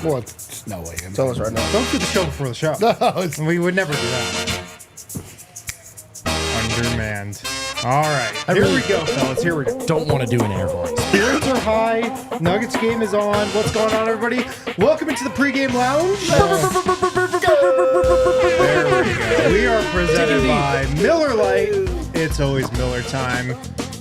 Well, it's no way. Tell us right now. Don't do the show before the show. No, We would never do that. Undermanned. All right. Here we go, fellas. Here we go. Don't want to do an air horn. Spirits are high. Nuggets game is on. What's going on, everybody? Welcome into the pregame lounge. There we go. We are presented by Miller Lite. It's always Miller time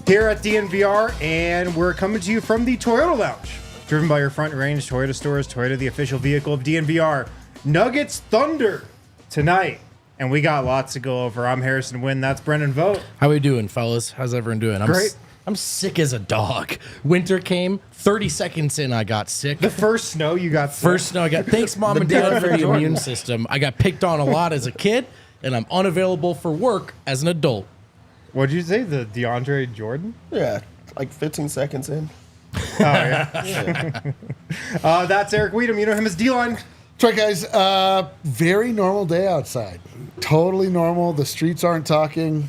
here at DNVR, and we're coming to you from the Toyota Lounge. Driven by your Front Range Toyota stores, Toyota, the official vehicle of DNVR. Nuggets Thunder tonight. And we got lots to go over. I'm Harrison Wynn. That's Brendan Vogt. How we doing, fellas? How's everyone doing? Great. I'm sick as a dog. Winter came. 30 seconds in, I got sick. The first snow you got sick. First snow I got. Thanks, Mom and Dad, for the immune system. I got picked on a lot as a kid, and I'm unavailable for work as an adult. What'd you say? The DeAndre Jordan? Yeah, like 15 seconds in. Oh, yeah. That's Eric Wedum. You know him as D-Line. That's right, guys. Very normal day outside. Totally normal. The streets aren't talking.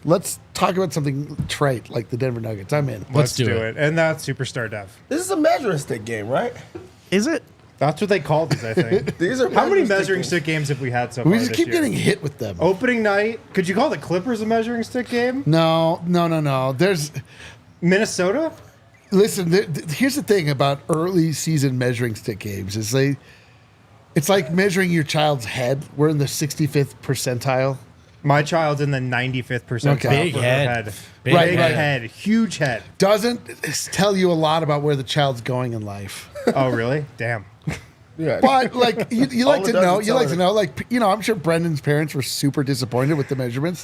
Let's talk about something trite like the Denver Nuggets. I'm in. Let's do it. And that's Superstar Dev. This is a measuring stick game, right? Is it? That's what they called these, I think. These are How many stick measuring games. stick games have we had so far We just this keep year? getting hit with them. Opening night. Could you call the Clippers a measuring stick game? No. There's Minnesota? listen. Here's the thing about early season measuring stick games is it's like measuring your child's head. We're in the 65th percentile. My child's in the 95th percentile. Okay. Big for her head. Big Right, Big right. head. Huge head. Doesn't tell you a lot about where the child's going in life. Oh, really? Damn. Yeah. But like you All like it to does know, is you tell like her. to know, like I'm sure Brendan's parents were super disappointed with the measurements.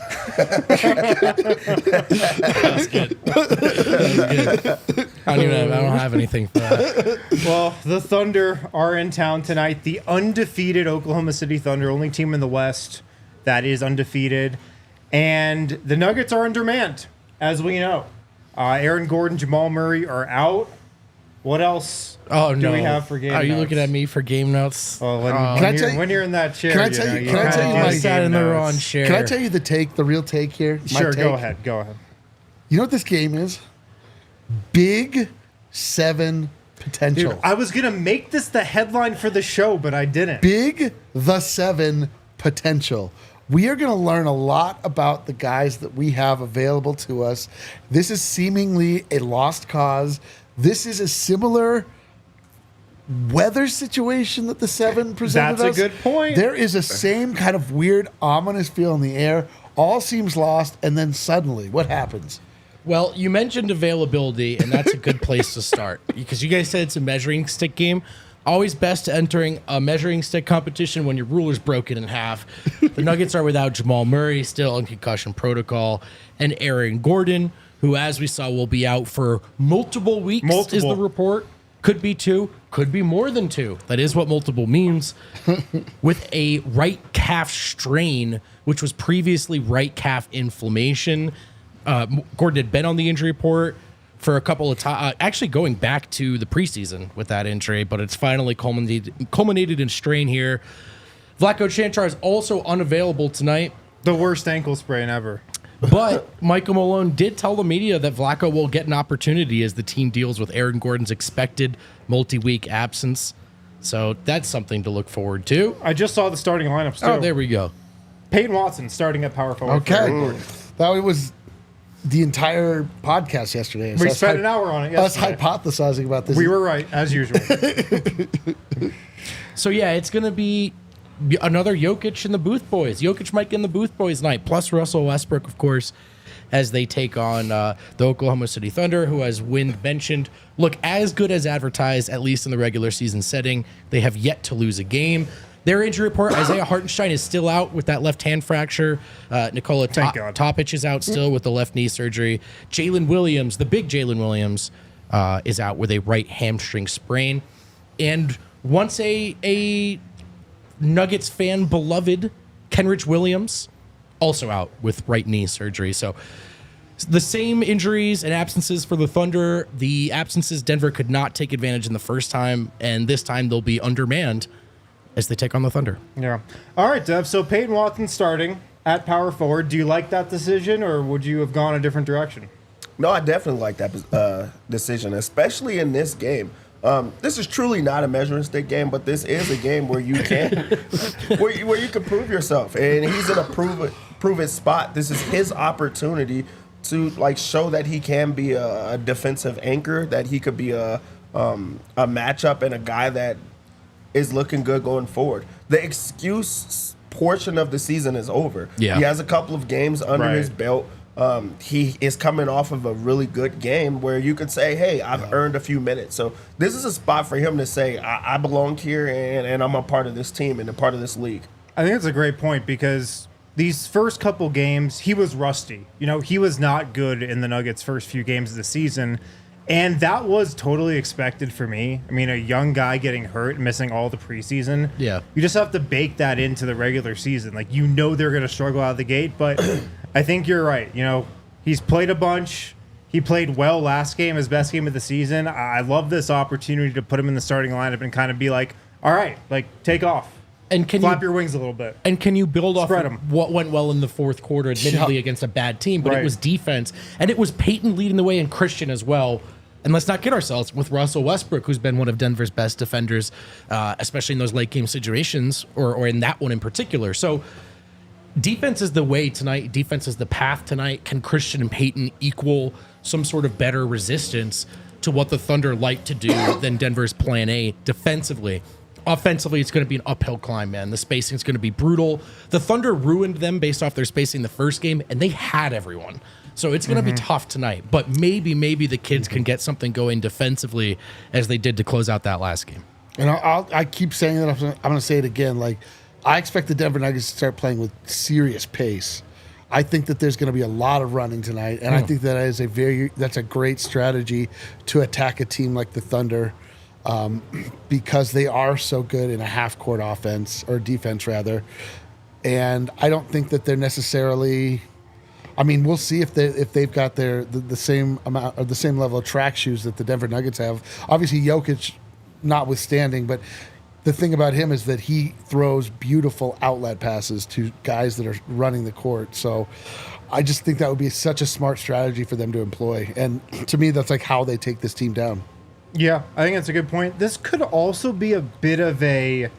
That's good. I don't have anything for that. Well, the Thunder are in town tonight. The undefeated Oklahoma City Thunder, only team in the West that is undefeated. And the Nuggets are undermanned, as we know. Aaron Gordon, Jamal Murray are out. What else Oh, do no. we have for game Are you notes? looking at me for game notes? Well, when, Can I when, tell you're, you- when you're in that chair, can I tell you- can I kinda tell you do my- I game sat in the notes. wrong chair. Can I tell you the real take here? My Sure, take? go ahead. Go ahead. You know what this game is? Big 7 potential. Dude, I was going to make this the headline for the show, but I didn't. Big the 7 potential. We are going to learn a lot about the guys that we have available to us. This is seemingly a lost cause. This is a similar weather situation that the 7 presented That's a us. good point. There is a same kind of weird, ominous feel in the air. All seems lost, and then suddenly, what happens? Well, you mentioned availability, and that's a good place to start because you guys said it's a measuring stick game. Always best entering a measuring stick competition when your ruler's broken in half. The Nuggets are without Jamal Murray, still in concussion protocol, and Aaron Gordon, who, as we saw, will be out for multiple weeks, is the report. Could be 2, could be more than 2. That is what multiple means. With a right calf strain, which was previously right calf inflammation. Gordon had been on the injury report for a couple of times, actually going back to the preseason with that injury, but it's finally culminated in strain here. Vlatko Čančar is also unavailable tonight. The worst ankle sprain ever. But Michael Malone did tell the media that Vlatko will get an opportunity as the team deals with Aaron Gordon's expected multi-week absence. So that's something to look forward to. I just saw the starting lineups, too. Oh, there we go. Peyton Watson starting at power forward. Okay. for Aaron Gordon. That was the entire podcast yesterday. We Us spent an hour on it Us yesterday. hypothesizing about this. We were right, as usual. So, yeah, it's going to be another Jokic and the Booth Boys. Jokic might get in the Booth Boys night, plus Russell Westbrook, of course, as they take on the Oklahoma City Thunder, who, as Wynn mentioned, look as good as advertised, at least in the regular season setting. They have yet to lose a game. Their injury report, Isaiah Hartenstein is still out with that left hand fracture. Nikola Thank God. Topic is out still with the left knee surgery. Jalen Williams, the big Jalen Williams, is out with a right hamstring sprain. And once the Nuggets fan beloved Kenrich Williams, also out with right knee surgery. So the same injuries and absences for the Thunder. The absences Denver could not take advantage in the first time, and this time they'll be undermanned as they take on the Thunder. Yeah. All right, Dev. So Peyton Watson starting at power forward. Do you like that decision, or would you have gone a different direction? No, I definitely like that decision, especially in this game. This is truly not a measuring stick game, but this is a game where you can where you can prove yourself, and he's in a prove it spot. This is his opportunity to show that he can be a defensive anchor, that he could be a matchup and a guy that is looking good going forward. The excuse portion of the season is over. Yeah. He has a couple of games under his belt. He is coming off of a really good game where you could say, hey, I've earned a few minutes. So this is a spot for him to say, I belong here and I'm a part of this team and a part of this league. I think that's a great point because these first couple games, he was rusty. He was not good in the Nuggets' first few games of the season. And that was totally expected for me. I mean, a young guy getting hurt, missing all the preseason. Yeah. You just have to bake that into the regular season. They're going to struggle out of the gate, but I think you're right. He's played a bunch. He played well last game, his best game of the season. I love this opportunity to put him in the starting lineup and kind of be like, all right, take off. And flap your wings a little bit. And can you build off Spread of 'em. what went well in the fourth quarter, admittedly against a bad team, but it was defense. And it was Peyton leading the way and Christian as well. And let's not kid ourselves with Russell Westbrook, who's been one of Denver's best defenders, especially in those late game situations or in that one in particular. So defense is the way tonight. Defense is the path tonight. Can Christian and Peyton equal some sort of better resistance to what the Thunder like to do than Denver's plan A defensively? Offensively, it's going to be an uphill climb, man. The spacing is going to be brutal. The Thunder ruined them based off their spacing the first game, and they had everyone. So it's going to be tough tonight. But maybe the kids can get something going defensively as they did to close out that last game. And I keep saying that. I'm going to say it again. I expect the Denver Nuggets to start playing with serious pace. I think that there's going to be a lot of running tonight, and I think that's a great strategy to attack a team like the Thunder. Because they are so good in a half-court offense or defense rather, and I don't think that they're necessarily. I mean, we'll see if they've got the same amount or the same level of track shoes that the Denver Nuggets have. Obviously, Jokic, notwithstanding, but the thing about him is that he throws beautiful outlet passes to guys that are running the court. So, I just think that would be such a smart strategy for them to employ, and to me, that's how they take this team down. Yeah, I think that's a good point. This could also be a bit of a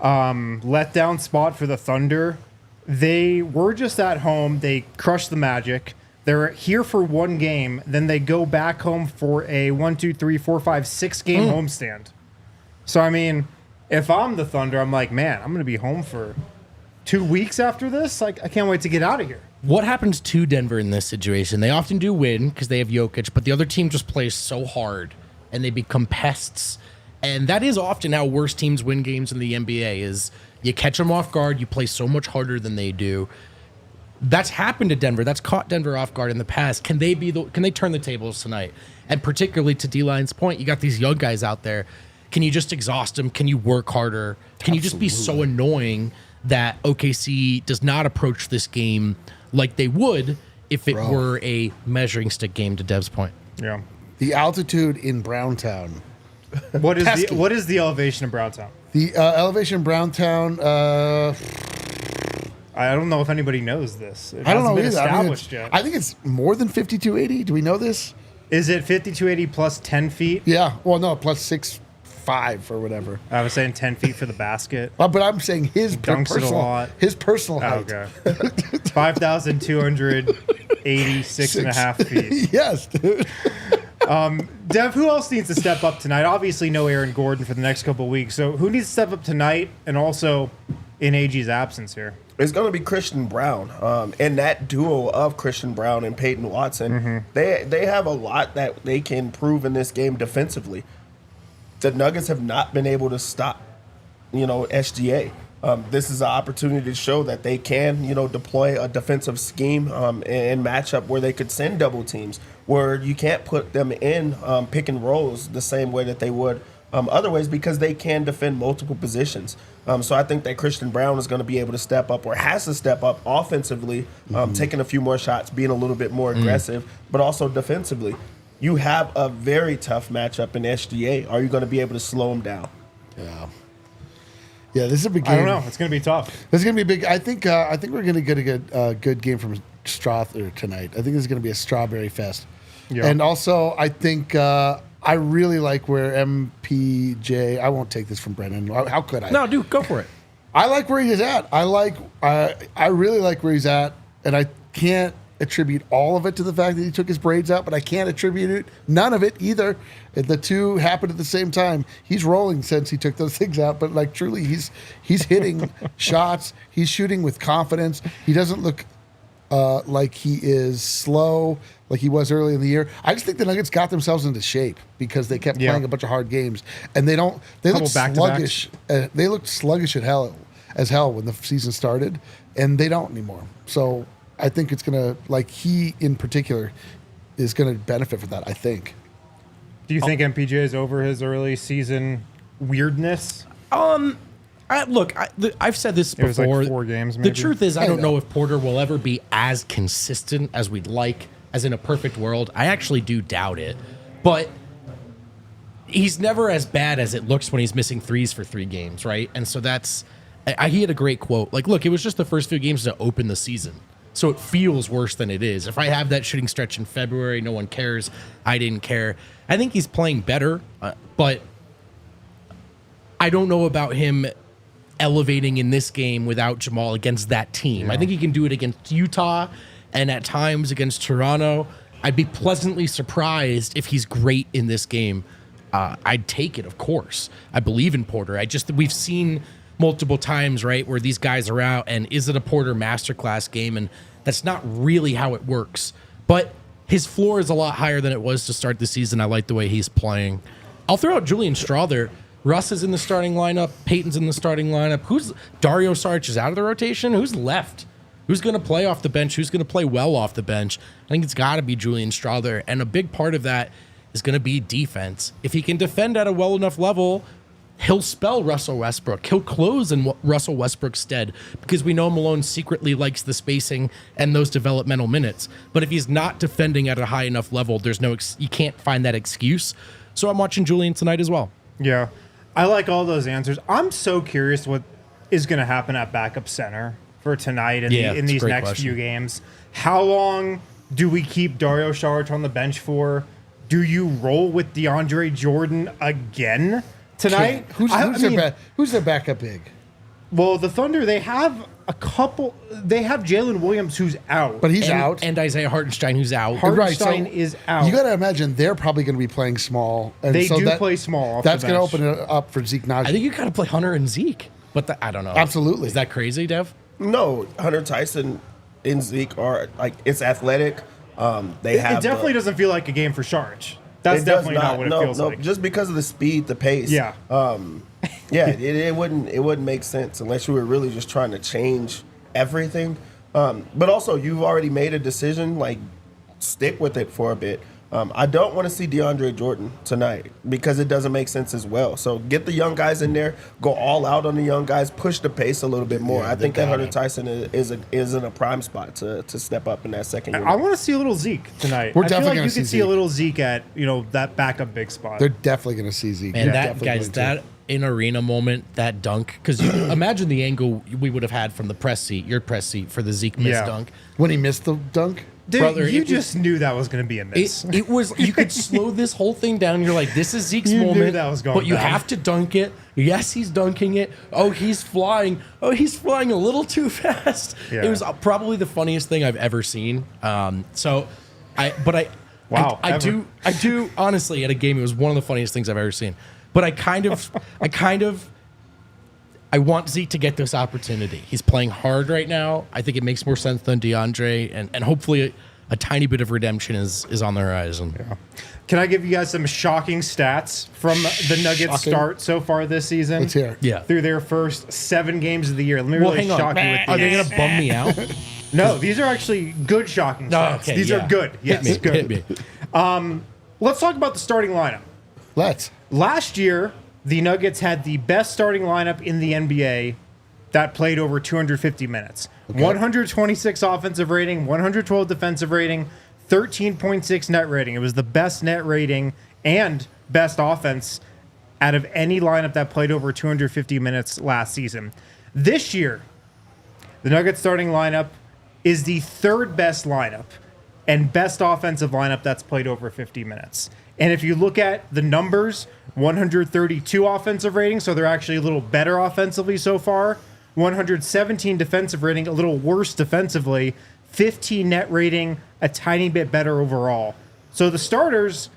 letdown spot for the Thunder. They were just at home. They crushed the Magic. They're here for one game. Then they go back home for a 1, 2, 3, 4, 5, 6 game homestand. So, I mean, if I'm the Thunder, I'm like, man, I'm going to be home for 2 weeks after this. I can't wait to get out of here. What happens to Denver in this situation? They often do win because they have Jokic, but the other team just plays so hard. And they become pests. And that is often how worst teams win games in the NBA is you catch them off guard, you play so much harder than they do. That's happened to Denver. That's caught Denver off guard in the past. Can they turn the tables tonight? And particularly to D-Line's point, you got these young guys out there. Can you just exhaust them? Can you work harder? Can you just be so annoying that OKC does not approach this game like they would if it were a measuring stick game, to Dev's point? Yeah. The altitude in Browntown. What is the elevation of Browntown? The elevation in Browntown. I don't know if anybody knows this. I don't know either. Established yet. I think it's more than 5280. Do we know this? Is it 5280 plus 10 feet? Yeah. Well, no, plus 6'5" or whatever. I was saying 10 feet for the basket. But I'm saying his Dunks it a lot. personal height. Okay. 5,286 and a half feet. Yes, dude. Dev, who else needs to step up tonight? Obviously, no Aaron Gordon for the next couple of weeks. So who needs to step up tonight and also in AG's absence here? It's going to be Christian Brown. And that duo of Christian Brown and Peyton Watson, they have a lot that they can prove in this game defensively. The Nuggets have not been able to stop, SGA. This is an opportunity to show that they can, deploy a defensive scheme and match up where they could send double teams, where you can't put them in pick and rolls the same way that they would other ways because they can defend multiple positions. So I think that Christian Brown is going to be able to step up or has to step up offensively, taking a few more shots, being a little bit more aggressive, but also defensively. You have a very tough matchup in SGA. Are you going to be able to slow him down? Yeah, this is a big game. I don't know. It's going to be tough. This is going to be big. I think we're going to get a good game from Strother tonight. I think this is going to be a strawberry fest. Yeah. And also, I think I really like where MPJ. I won't take this from Brennan. How could I? No, dude, go for it. I like where he's at. I really like where he's at, and I can't attribute all of it to the fact that he took his braids out, but I can't attribute none of it either. The two happened at the same time. He's rolling since he took those things out, but like truly, he's hitting shots. He's shooting with confidence. He doesn't look like he is slow like he was early in the year. I just think the Nuggets got themselves into shape because they kept playing a bunch of hard games, and they looked sluggish. They looked sluggish as hell when the season started, and they don't anymore. So I think it's gonna, like, he in particular is gonna benefit from that, I think. Do you think MPJ is over his early season weirdness? I've said this before. It was like 4 games, maybe. The truth is, I don't know if Porter will ever be as consistent as we'd like, as in a perfect world. I actually do doubt it. But he's never as bad as it looks when he's missing threes for 3 games, right? And so he had a great quote. Like, look, it was just the first few games to open the season. So it feels worse than it is. If I have that shooting stretch in February, no one cares. I didn't care. I think he's playing better, but I don't know about him elevating in this game without Jamal against that team. Yeah. I think he can do it against Utah and at times against Toronto. I'd be pleasantly surprised if he's great in this game. I'd take it, of course. I believe in Porter. We've seen multiple times, right, where these guys are out, and is it a Porter masterclass game? And that's not really how it works. But his floor is a lot higher than it was to start the season. I like the way he's playing. I'll throw out Julian Strawther. Russ is in the starting lineup. Peyton's in the starting lineup. Dario Saric is out of the rotation? Who's left? Who's going to play off the bench? Who's going to play well off the bench? I think it's got to be Julian Strawther. And a big part of that is going to be defense. If he can defend at a well enough level, he'll spell Russell Westbrook. He'll close in Russell Westbrook's stead because we know Malone secretly likes the spacing and those developmental minutes. But if he's not defending at a high enough level, you can't find that excuse. So I'm watching Julian tonight as well. Yeah. I like all those answers. I'm so curious what is going to happen at backup center for tonight and in these next few games. How long do we keep Dario Saric on the bench for? Do you roll with DeAndre Jordan again tonight? Who's their backup big? Well, the Thunder, they have a couple. They have Jalen Williams, who's out. But he's out. And Isaiah Hartenstein, who's out. Hartenstein is out. You got to imagine they're probably going to be playing small. And they play small. That's going to open it up for Zeke Naji. I think you got to play Hunter and Zeke. But I don't know. Absolutely. Is that crazy, Dev? No, Hunter Tyson and Zeke are, like, it's athletic. It definitely doesn't feel like a game for Saric. That's definitely not what it feels like. Just because of the speed, the pace. Yeah. It wouldn't make sense unless you were really just trying to change everything. But also, you've already made a decision. Like, stick with it for a bit. I don't want to see DeAndre Jordan tonight because it doesn't make sense as well. So get the young guys in there, go all out on the young guys, push the pace a little bit more. I think that Hunter Tyson is in a prime spot to step up in that second unit. I want to see a little Zeke tonight. We're definitely going to see a little Zeke at that backup big spot. They're definitely going to see Zeke. And that in arena moment, that dunk, because imagine the angle we would have had from the press seat, your press seat for the Zeke missed dunk. When he missed the dunk? Dude, brother, you just knew that was going to be a miss. It was. You could slow this whole thing down. You're like, this is Zeke's moment. Knew that was going but you have to dunk it. Yes, he's dunking it. Oh, he's flying. Oh, he's flying a little too fast. Yeah. It was probably the funniest thing I've ever seen. I do honestly at a game. It was one of the funniest things I've ever seen. But I want Zeke to get this opportunity. He's playing hard right now. I think it makes more sense than DeAndre, and hopefully a tiny bit of redemption is on the horizon. Yeah. Can I give you guys some shocking stats from the Nuggets start so far this season? Let's hear. Yeah. Through their first 7 games of the year. Let me really shock you with these. Are they going to bum me out? No, these are actually good shocking stats. Okay, these are good. Yes, good. Hit me. Let's talk about the starting lineup. Let's. Last year, the Nuggets had the best starting lineup in the NBA that played over 250 minutes. Okay. 126 offensive rating, 112 defensive rating, 13.6 net rating. It was the best net rating and best offense out of any lineup that played over 250 minutes last season. This year, the Nuggets starting lineup is the third best lineup and best offensive lineup that's played over 50 minutes. And if you look at the numbers, 132 offensive rating, so they're actually a little better offensively so far. 117 defensive rating, a little worse defensively. 15 net rating, a tiny bit better overall. So the starters,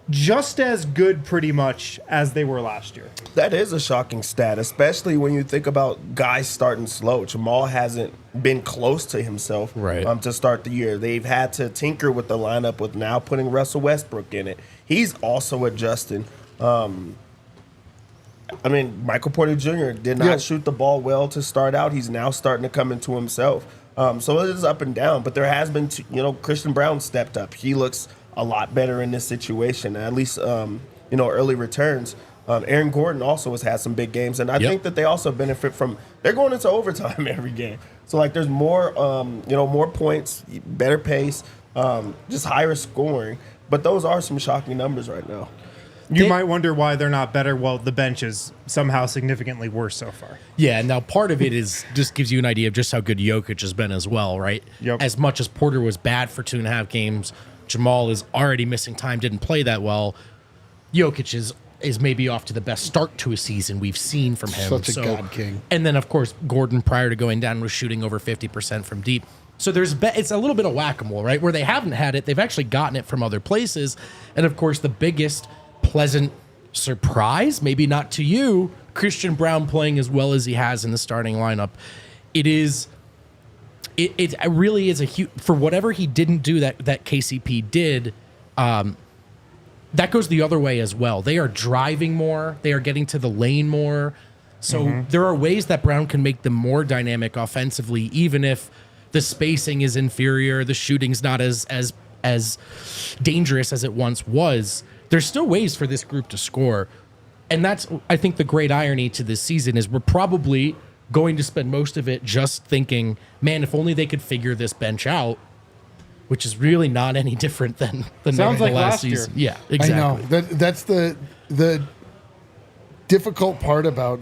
just as good pretty much as they were last year. That is a shocking stat, especially when you think about guys starting slow. Jamal hasn't been close to himself to start the year. They've had to tinker with the lineup with now putting Russell Westbrook in it. He's also adjusting. Michael Porter Jr. did not shoot the ball well to start out. He's now starting to come into himself. So it is up and down, but there has been, Christian Brown stepped up. He looks a lot better in this situation, at least, early returns. Aaron Gordon also has had some big games, and I think that they also benefit from, they're going into overtime every game. So, there's more, more points, better pace, just higher scoring. But those are some shocking numbers right now. You might wonder why they're not better. Well, the bench is somehow significantly worse so far. Yeah, and now part of it is just gives you an idea of just how good Jokic has been as well, right? Yep. As much as Porter was bad for 2.5 games, Jamal is already missing time, didn't play that well. Jokic is maybe off to the best start to a season we've seen from him. Such a god king. And then, of course, Gordon, prior to going down, was shooting over 50% from deep. So it's a little bit of whack-a-mole, right? Where they haven't had it, they've actually gotten it from other places. And, of course, the biggest pleasant surprise, maybe not to you, Christian Brown playing as well as he has in the starting lineup. It really is a huge, for whatever he didn't do that KCP did, that goes the other way as well. They are driving more. They are getting to the lane more. So there are ways that Brown can make them more dynamic offensively, even if the spacing is inferior, the shooting's not as dangerous as it once was. There's still ways for this group to score. And that's, I think, the great irony to this season is we're probably going to spend most of it just thinking, man, if only they could figure this bench out, which is really not any different than the last season. Yeah, exactly. I know. That's the difficult part about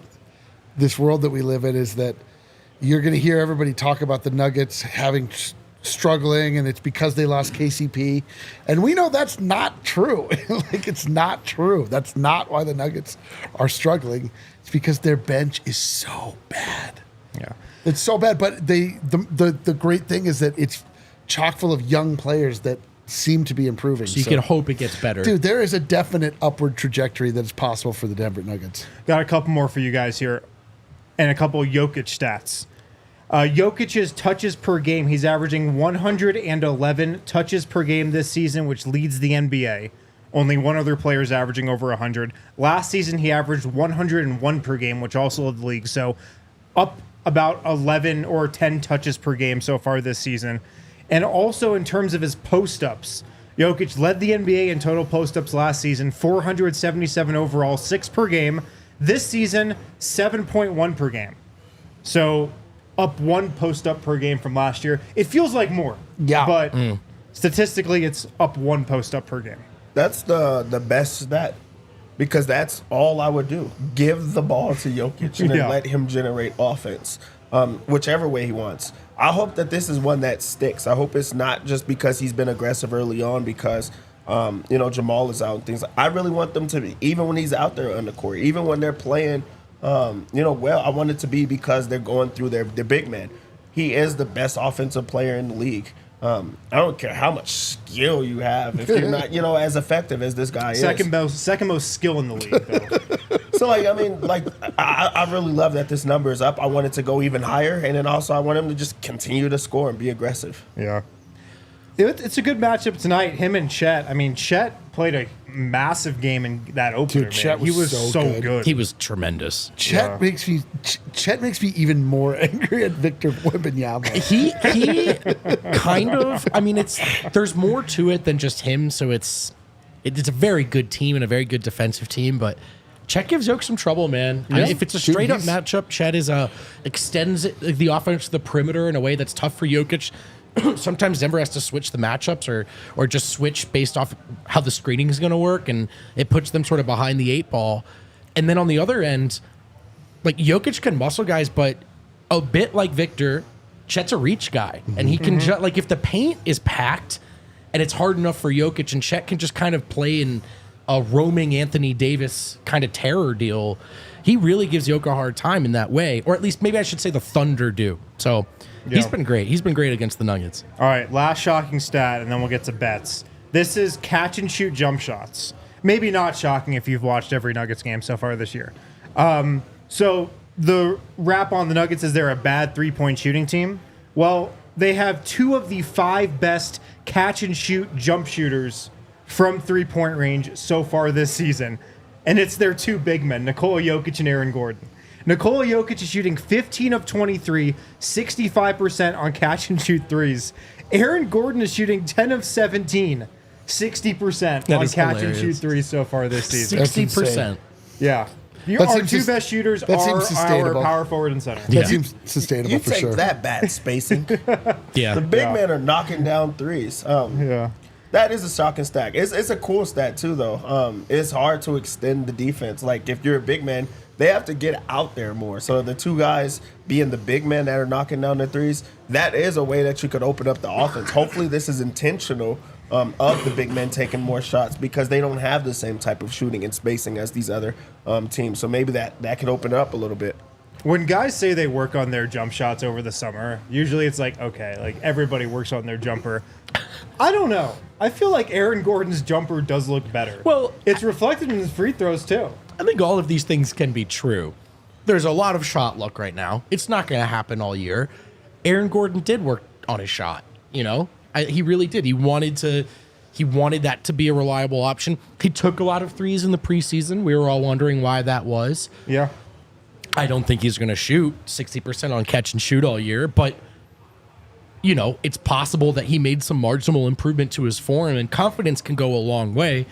this world that we live in is that you're going to hear everybody talk about the Nuggets struggling, and it's because they lost KCP. And we know that's not true. It's not true. That's not why the Nuggets are struggling. It's because their bench is so bad. Yeah. It's so bad, but the great thing is that it's chock full of young players that seem to be improving. So you can hope it gets better. Dude, there is a definite upward trajectory that is possible for the Denver Nuggets. Got a couple more for you guys here, and a couple Jokic stats. Jokic's touches per game, he's averaging 111 touches per game this season, which leads the NBA. Only one other player is averaging over 100. Last season, he averaged 101 per game, which also led the league. So up about 11 or 10 touches per game so far this season. And also in terms of his post-ups, Jokic led the NBA in total post-ups last season, 477 overall, 6 per game. This season, 7.1 per game. So up 1 post-up per game from last year. It feels like more. Yeah. But statistically, it's up 1 post-up per game. That's the best stat, because that's all I would do. Give the ball to Jokic and then let him generate offense, whichever way he wants. I hope that this is one that sticks. I hope it's not just because he's been aggressive early on because, Jamal is out and things. I really want them to be, even when he's out there on the court, even when they're playing, well, I want it to be because they're going through their big man. He is the best offensive player in the league. I don't care how much skill you have if you're not, as effective as this guy is. Second most skill in the league, though. So, I really love that this number is up. I want it to go even higher, and then also I want him to just continue to score and be aggressive. Yeah. It's a good matchup tonight, him and Chet. I mean, Chet played a massive game in that opener. Dude, Chet he was was so good. He was tremendous. Chet makes me even more angry at Victor Wembanyama. He kind of, there's more to it than just him. So it's a very good team and a very good defensive team, but Chet gives Jokic some trouble, man. I mean, if it's a straight up matchup, Chet extends the offense to the perimeter in a way that's tough for Jokic. Sometimes Denver has to switch the matchups or just switch based off how the screening is going to work, and it puts them sort of behind the 8 ball. And then on the other end, like Jokic can muscle guys, but a bit like Victor, Chet's a reach guy, and he can like if the paint is packed and it's hard enough for Jokic, and Chet can just kind of play in a roaming Anthony Davis kind of terror deal, he really gives Jokic a hard time in that way, or at least maybe I should say the Thunder do. So he's been great. He's been great against the Nuggets. All right, last shocking stat, and then we'll get to bets. This is catch and shoot jump shots. Maybe not shocking if you've watched every Nuggets game so far this year. So the rap on the Nuggets is they're a bad three-point shooting team. Well, they have 2 of the 5 best catch and shoot jump shooters from three-point range so far this season. And it's their 2 big men, Nikola Jokic and Aaron Gordon. Nikola Jokic is shooting 15 of 23, 65% on catch and shoot threes. Aaron Gordon is shooting 10 of 17, 60% on catch and shoot threes so far this season. 60%. Yeah. Our 2 best shooters are our power forward and center. That seems sustainable You for take sure. that bad spacing. Yeah. The big men are knocking down threes. Yeah. That is a shocking stat. It's a cool stat too, though. It's hard to extend the defense. Like if you're a big man, they have to get out there more. So the 2 guys being the big men that are knocking down the threes, that is a way that you could open up the offense. Hopefully this is intentional of the big men taking more shots because they don't have the same type of shooting and spacing as these other teams. So maybe that could open up a little bit. When guys say they work on their jump shots over the summer, usually it's like, okay, like everybody works on their jumper. I don't know. I feel like Aaron Gordon's jumper does look better. Well, it's reflected in his free throws too. I think all of these things can be true. There's a lot of shot luck right now. It's not going to happen all year. Aaron Gordon did work on his shot, you know? He really did. He wanted that to be a reliable option. He took a lot of threes in the preseason. We were all wondering why that was. Yeah. I don't think he's going to shoot 60% on catch and shoot all year, but you know, it's possible that he made some marginal improvement to his form, and confidence can go a long way.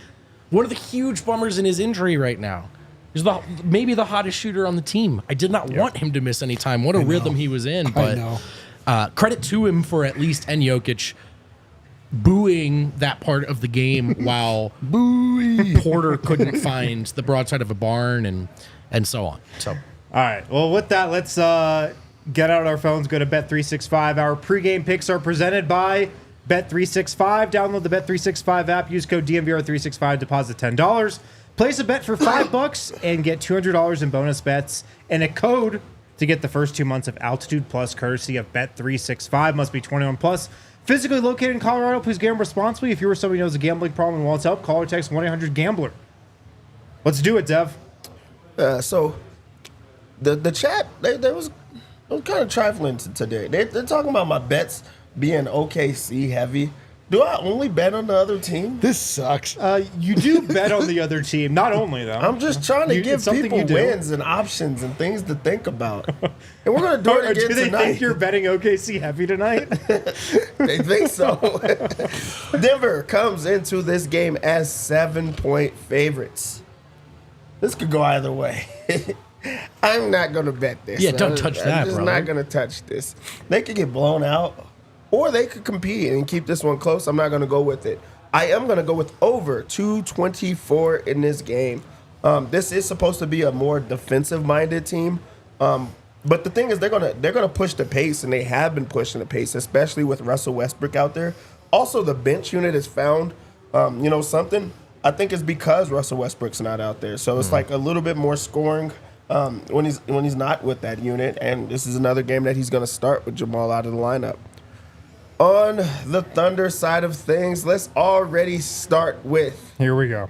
One of the huge bummers in his injury right now is maybe the hottest shooter on the team. I did not want him to miss any time. What a rhythm he was in, but credit to him for at least Jokic booing that part of the game while Porter couldn't find the broadside of a barn and so on. So, all right. Well, with that, let's get out our phones, go to Bet365. Our pregame picks are presented by Bet365. Download the Bet365 app. Use code DNVR365. Deposit $10. Place a bet for $5 and get $200 in bonus bets and a code to get the first 2 months of Altitude Plus, courtesy of Bet365. Must be 21 plus. Physically located in Colorado. Please gamble responsibly. If you or somebody knows a gambling problem and wants help, call or text 1-800-GAMBLER. Let's do it, Dev. So the chat, they was kind of trifling today. They're talking about my bets being OKC heavy. Do I only bet on the other team? This sucks. You do bet on the other team. Not only, though. I'm just trying to give people wins and options and things to think about. And we're going to do it again tonight. Do they tonight. think you're betting OKC heavy tonight? They think so. Denver comes into this game as 7-point favorites. This could go either way. I'm not going to bet this. Yeah, don't touch that, I'm just brother. not going to touch this. They could get blown out, or they could compete and keep this one close. I'm not going to go with it. I am going to go with over 224 in this game. This is supposed to be a more defensive-minded team. But the thing is, they're gonna push the pace, and they have been pushing the pace, especially with Russell Westbrook out there. Also, the bench unit has found, something. I think it's because Russell Westbrook's not out there, so it's like a little bit more scoring when he's not with that unit. And this is another game that he's gonna start with Jamal out of the lineup. On the Thunder side of things, let's already start with Here we go.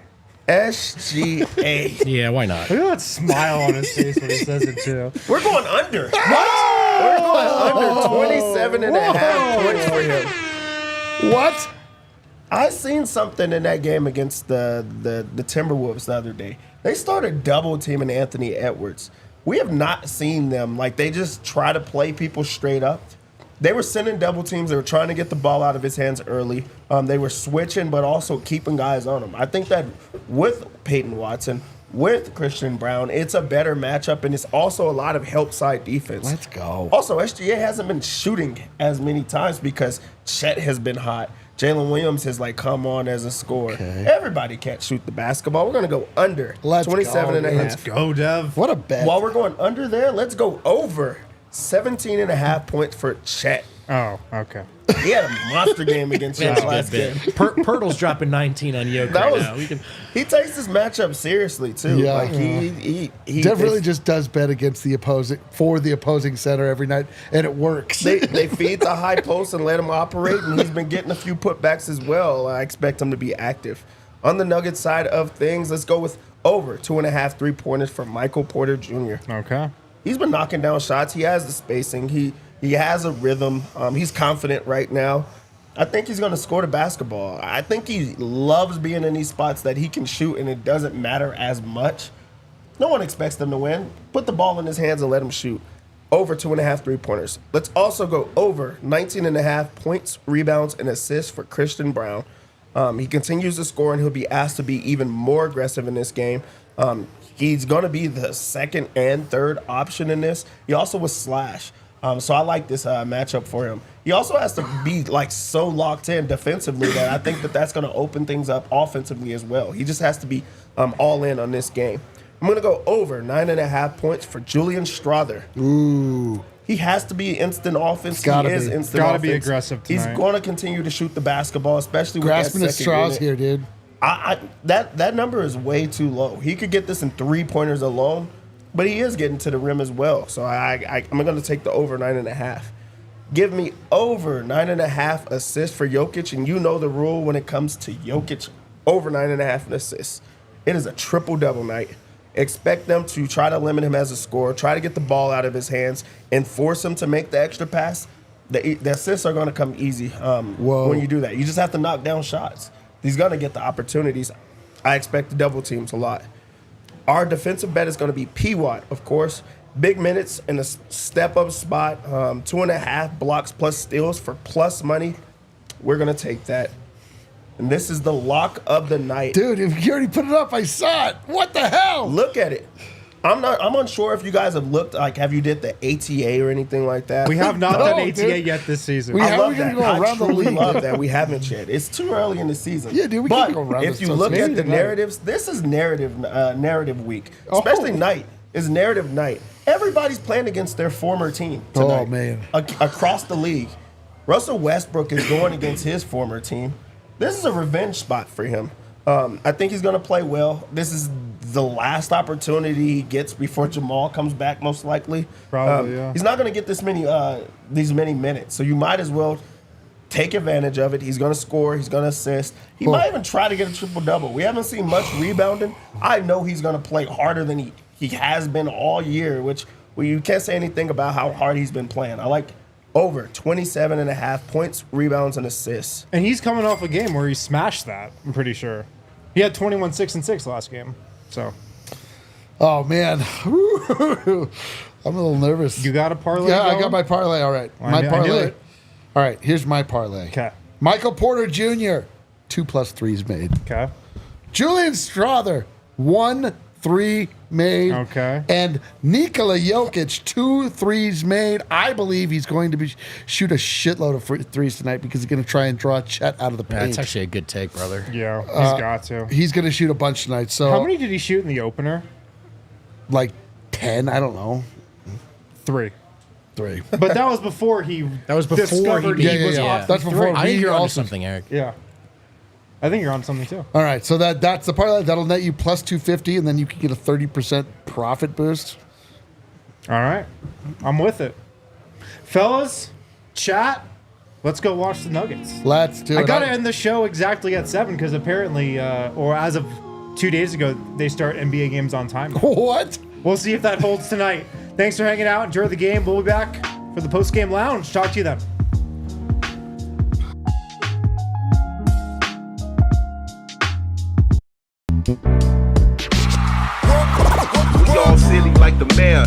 SGA. yeah, why not? Look at that smile on his face when he says it, too. We're going under. What? We're going under 27 and a half points for him. What? I seen something in that game against the Timberwolves the other day. They started double teaming Anthony Edwards. We have not seen them. Like, they just try to play people straight up. They were sending double teams. They were trying to get the ball out of his hands early. They were switching, but also keeping guys on him. I think that with Peyton Watson, with Christian Brown. It's a better matchup, and it's also a lot of help side defense. Let's go. Also, SGA hasn't been shooting as many times because Chet has been hot. Jalen Williams has come on as a scorer. Okay. Everybody can't shoot the basketball. We're going to go under Let's 27 go, and a dude. half. Let's go, Dev. What a bet. While we're going under there, let's go over 17 and a half points for Chet. Oh, okay. He had a monster game against That's us a last good game. bit. Pirtle's dropping 19 on Jokic That right was, now. We can, he takes this matchup seriously too. Yeah. He Dev really just does bet against the opposing center every night, and it works. they feed the high post and let him operate, and he's been getting a few putbacks as well. I expect him to be active. On the Nuggets side of things, let's go with over 2.5 3-pointers for Michael Porter Jr. Okay. He's been knocking down shots. He has the spacing. He has a rhythm. He's confident right now. I think he's going to score the basketball. I think he loves being in these spots that he can shoot, and it doesn't matter as much. No one expects them to win. Put the ball in his hands and let him shoot. Over 2.5 3-pointers. Let's also go over 19.5 points, rebounds, and assists for Christian Brown. He continues to score, and he'll be asked to be even more aggressive in this game. He's going to be the second and third option in this. He also was slash. So I like this matchup for him. He also has to be so locked in defensively that I think that's going to open things up offensively as well. He just has to be all in on this game. I'm going to go over 9.5 points for Julian Strawther. Ooh. He has to be instant offense. He Gotta is be. instant Gotta offense. be aggressive tonight. He's going to continue to shoot the basketball, especially with Grasping that at second straws unit. here, dude. That number is way too low. He could get this in 3-pointers alone, but he is getting to the rim as well. So I'm going to take the over 9.5. Give me over 9.5 assists for Jokic, and you know the rule when it comes to Jokic, over 9.5 assists. It is a triple-double night. Expect them to try to limit him as a scorer, try to get the ball out of his hands, and force him to make the extra pass. The assists are going to come easy when you do that. You just have to knock down shots. He's going to get the opportunities. I expect the double teams a lot. Our defensive bet is going to be P-Watt, of course. Big minutes in a step-up spot. 2.5 blocks plus steals for plus money. We're going to take that. And this is the lock of the night. Dude, if you already put it up, I saw it. What the hell? Look at it. I'm unsure if you guys have looked, have you did the ATA or anything like that. We have not No, done ATA dude. yet this season. We I have- love we're gonna that. go I around the truly league. love that. We haven't yet. It's too early in the season. Yeah, dude, we but can't go around if this you till look maybe at the tonight. narratives, this is narrative week, especially night. Is narrative night. Everybody's playing against their former team tonight. Oh, man. Across the league, Russell Westbrook is going against his former team. This is a revenge spot for him. I think he's going to play well. This is the last opportunity he gets before Jamal comes back, most likely. Probably, yeah. He's not going to get these many minutes, so you might as well take advantage of it. He's going to score. He's going to assist. He might even try to get a triple-double. We haven't seen much rebounding. I know he's going to play harder than he has been all year, which you can't say anything about how hard he's been playing. I like over 27.5 points, rebounds, and assists. And he's coming off a game where he smashed that, I'm pretty sure. He had 21, 6, and 6 last game. So Oh, man. I'm a little nervous. you got a parlay? Yeah, I going? got my parlay. All right. I My knew parlay. it. All right, here's my parlay. Okay. Michael Porter Jr., 2 plus 3s made. Okay. Julian Strawther, 1 3 made. Okay. And Nikola Jokic, 2 3s made. I believe he's going to shoot a shitload of threes tonight because he's going to try and draw Chet out of the yeah, paint. that's actually a good take, brother. Yeah, he's got to. He's going to shoot a bunch tonight. So How many did he shoot in the opener? like 10, I don't know. 3. 3. But that was before he That was before discovered he he Yeah, yeah, was yeah. off That's the before three. I think He you're onto also- something, Eric. Yeah. I think you're on something too. All right, so that's the parlay. That'll net you plus 250, and then you can get a 30% profit boost. All right. I'm with it. Fellas, chat, let's go watch the Nuggets. Let's do it. I got to end the show exactly at 7 because apparently, or as of 2 days ago, they start NBA games on time. What? We'll see if that holds tonight. Thanks for hanging out. Enjoy the game. We'll be back for the post-game lounge. Talk to you then. We all silly like the mayor.